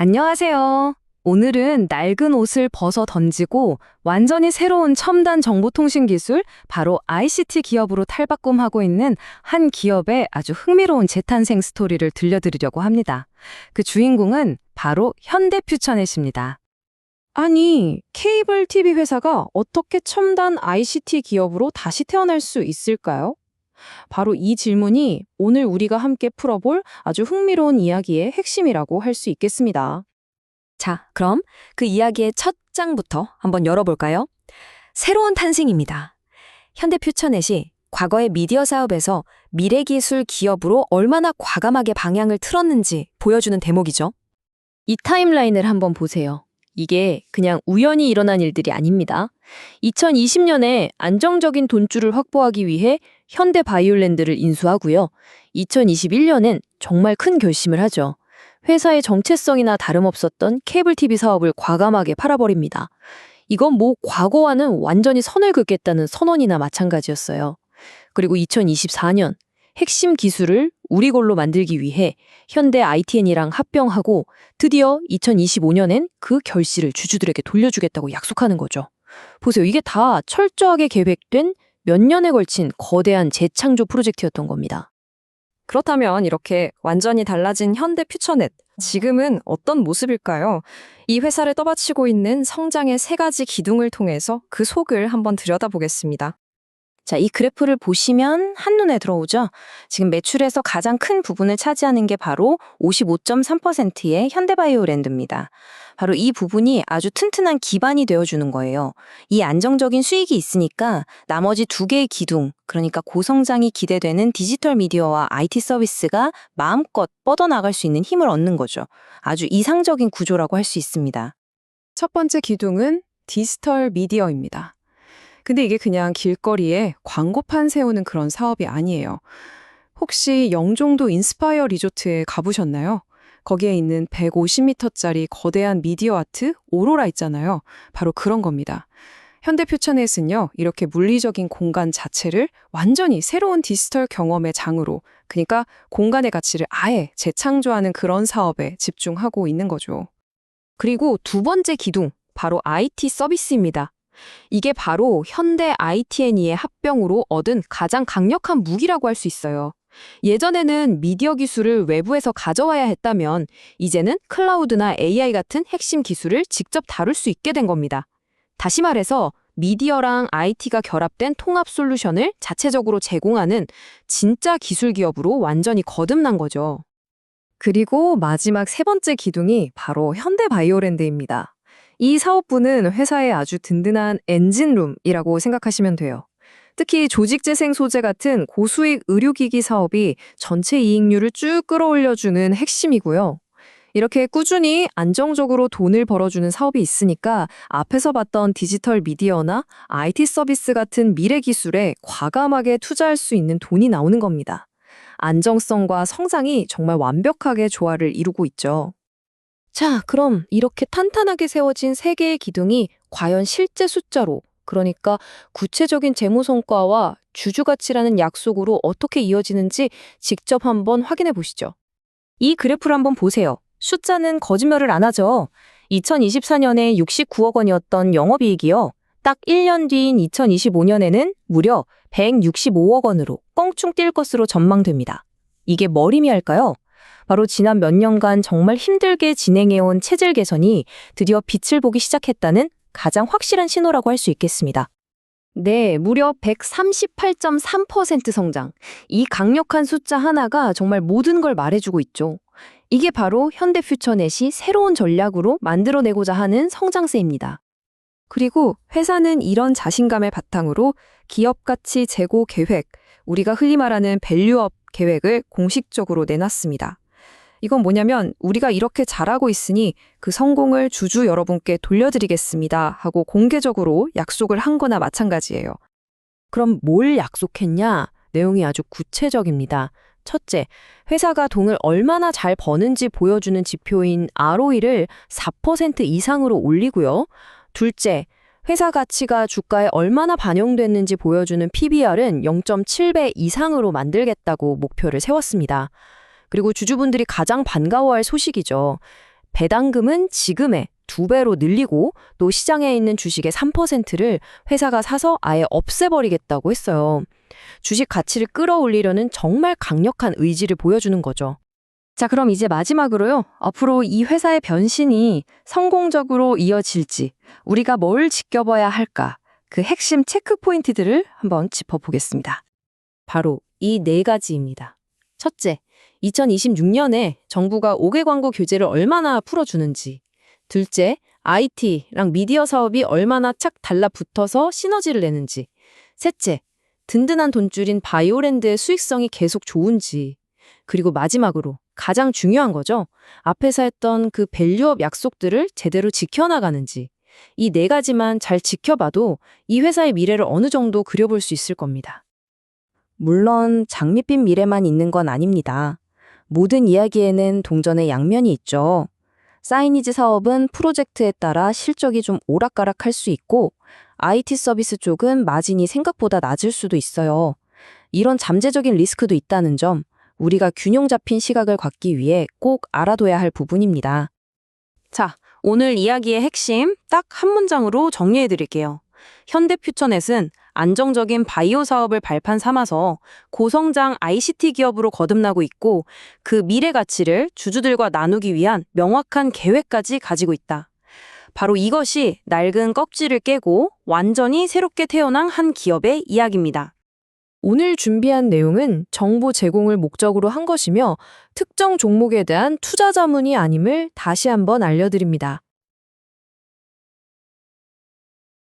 안녕하세요. 오늘은 낡은 옷을 벗어 던지고 완전히 새로운 첨단 정보통신 기술, 바로 ICT 기업으로 탈바꿈하고 있는 한 기업의 아주 흥미로운 재탄생 스토리를 들려드리려고 합니다. 그 주인공은 바로 현대퓨처넷입니다. 아니, 케이블 TV 회사가 어떻게 첨단 ICT 기업으로 다시 태어날 수 있을까요? 바로 이 질문이 오늘 우리가 함께 풀어볼 아주 흥미로운 이야기의 핵심이라고 할 수 있겠습니다. 자, 그럼 그 이야기의 첫 장부터 한번 열어볼까요? 새로운 탄생입니다. 현대퓨처넷이 과거의 미디어 사업에서 미래기술 기업으로 얼마나 과감하게 방향을 틀었는지 보여주는 대목이죠. 이 타임라인을 한번 보세요. 이게 그냥 우연히 일어난 일들이 아닙니다. 2020년에 안정적인 돈줄을 확보하기 위해 현대바이올랜드를 인수하고요. 2021년엔 정말 큰 결심을 하죠. 회사의 정체성이나 다름없었던 케이블 TV 사업을 과감하게 팔아버립니다. 이건 뭐 과거와는 완전히 선을 긋겠다는 선언이나 마찬가지였어요. 그리고 2024년 핵심 기술을 우리 걸로 만들기 위해 현대 ITN이랑 합병하고 드디어 2025년엔 그 결실을 주주들에게 돌려주겠다고 약속하는 거죠. 보세요. 이게 다 철저하게 계획된 몇 년에 걸친 거대한 재창조 프로젝트였던 겁니다. 그렇다면 이렇게 완전히 달라진 현대퓨처넷, 지금은 어떤 모습일까요? 이 회사를 떠받치고 있는 성장의 세 가지 기둥을 통해서 그 속을 한번 들여다보겠습니다. 자, 이 그래프를 보시면 한눈에 들어오죠? 지금 매출에서 가장 큰 부분을 차지하는 게 바로 55.3%의 현대바이오랜드입니다. 바로 이 부분이 아주 튼튼한 기반이 되어주는 거예요. 이 안정적인 수익이 있으니까 나머지 두 개의 기둥, 그러니까 고성장이 기대되는 디지털 미디어와 IT 서비스가 마음껏 뻗어나갈 수 있는 힘을 얻는 거죠. 아주 이상적인 구조라고 할 수 있습니다. 첫 번째 기둥은 디지털 미디어입니다. 근데 이게 그냥 길거리에 광고판 세우는 그런 사업이 아니에요. 혹시 영종도 인스파이어 리조트에 가보셨나요? 거기에 있는 150m짜리 거대한 미디어 아트 오로라 있잖아요. 바로 그런 겁니다. 현대퓨처넷은요, 이렇게 물리적인 공간 자체를 완전히 새로운 디지털 경험의 장으로, 그러니까 공간의 가치를 아예 재창조하는 그런 사업에 집중하고 있는 거죠. 그리고 두 번째 기둥, 바로 IT 서비스입니다. 이게 바로 현대 ITN의 합병으로 얻은 가장 강력한 무기라고 할 수 있어요. 예전에는 미디어 기술을 외부에서 가져와야 했다면 이제는 클라우드나 AI 같은 핵심 기술을 직접 다룰 수 있게 된 겁니다. 다시 말해서 미디어랑 IT가 결합된 통합 솔루션을 자체적으로 제공하는 진짜 기술 기업으로 완전히 거듭난 거죠. 그리고 마지막 세 번째 기둥이 바로 현대바이오랜드입니다. 이 사업부는 회사의 아주 든든한 엔진룸이라고 생각하시면 돼요. 특히 조직재생 소재 같은 고수익 의료기기 사업이 전체 이익률을 쭉 끌어올려주는 핵심이고요. 이렇게 꾸준히 안정적으로 돈을 벌어주는 사업이 있으니까 앞에서 봤던 디지털 미디어나 IT 서비스 같은 미래 기술에 과감하게 투자할 수 있는 돈이 나오는 겁니다. 안정성과 성장이 정말 완벽하게 조화를 이루고 있죠. 자, 그럼 이렇게 탄탄하게 세워진 세 개의 기둥이 과연 실제 숫자로, 그러니까 구체적인 재무 성과와 주주 가치라는 약속으로 어떻게 이어지는지 직접 한번 확인해 보시죠. 이 그래프를 한번 보세요. 숫자는 거짓말을 안 하죠. 2024년에 69억 원이었던 영업이익이요. 딱 1년 뒤인 2025년에는 무려 165억 원으로 껑충 뛸 것으로 전망됩니다. 이게 뭘 의미할까요? 바로 지난 몇 년간 정말 힘들게 진행해온 체질 개선이 드디어 빛을 보기 시작했다는 가장 확실한 신호라고 할 수 있겠습니다. 네, 무려 138.3% 성장. 이 강력한 숫자 하나가 정말 모든 걸 말해주고 있죠. 이게 바로 현대퓨처넷이 새로운 전략으로 만들어내고자 하는 성장세입니다. 그리고 회사는 이런 자신감을 바탕으로 기업 가치 제고 계획, 우리가 흔히 말하는 밸류업 계획을 공식적으로 내놨습니다. 이건 뭐냐면 우리가 이렇게 잘하고 있으니 그 성공을 주주 여러분께 돌려드리겠습니다 하고 공개적으로 약속을 한 거나 마찬가지예요. 그럼 뭘 약속했냐? 내용이 아주 구체적입니다. 첫째, 회사가 돈을 얼마나 잘 버는지 보여주는 지표인 ROE를 4% 이상으로 올리고요. 둘째, 회사 가치가 주가에 얼마나 반영됐는지 보여주는 PBR은 0.7배 이상으로 만들겠다고 목표를 세웠습니다. 그리고 주주분들이 가장 반가워할 소식이죠. 배당금은 지금의 2배로 늘리고 또 시장에 있는 주식의 3%를 회사가 사서 아예 없애버리겠다고 했어요. 주식 가치를 끌어올리려는 정말 강력한 의지를 보여주는 거죠. 자, 그럼 이제 마지막으로요. 앞으로 이 회사의 변신이 성공적으로 이어질지 우리가 뭘 지켜봐야 할까? 그 핵심 체크 포인트들을 한번 짚어보겠습니다. 바로 이 4가지입니다. 첫째, 2026년에 정부가 5개 광고 규제를 얼마나 풀어주는지. 둘째, IT랑 미디어 사업이 얼마나 착 달라붙어서 시너지를 내는지. 셋째, 든든한 돈줄인 바이오랜드의 수익성이 계속 좋은지. 그리고 마지막으로 가장 중요한 거죠. 앞에서 했던 그 밸류업 약속들을 제대로 지켜나가는지. 이 4가지만 잘 지켜봐도 이 회사의 미래를 어느 정도 그려볼 수 있을 겁니다. 물론 장밋빛 미래만 있는 건 아닙니다. 모든 이야기에는 동전의 양면이 있죠. 사이니지 사업은 프로젝트에 따라 실적이 좀 오락가락할 수 있고 IT 서비스 쪽은 마진이 생각보다 낮을 수도 있어요. 이런 잠재적인 리스크도 있다는 점 우리가 균형 잡힌 시각을 갖기 위해 꼭 알아둬야 할 부분입니다. 자, 오늘 이야기의 핵심 딱 한 문장으로 정리해 드릴게요. 현대퓨처넷은 안정적인 바이오 사업을 발판 삼아서 고성장 ICT 기업으로 거듭나고 있고 그 미래 가치를 주주들과 나누기 위한 명확한 계획까지 가지고 있다. 바로 이것이 낡은 껍질을 깨고 완전히 새롭게 태어난 한 기업의 이야기입니다. 오늘 준비한 내용은 정보 제공을 목적으로 한 것이며 특정 종목에 대한 투자 자문이 아님을 다시 한번 알려드립니다.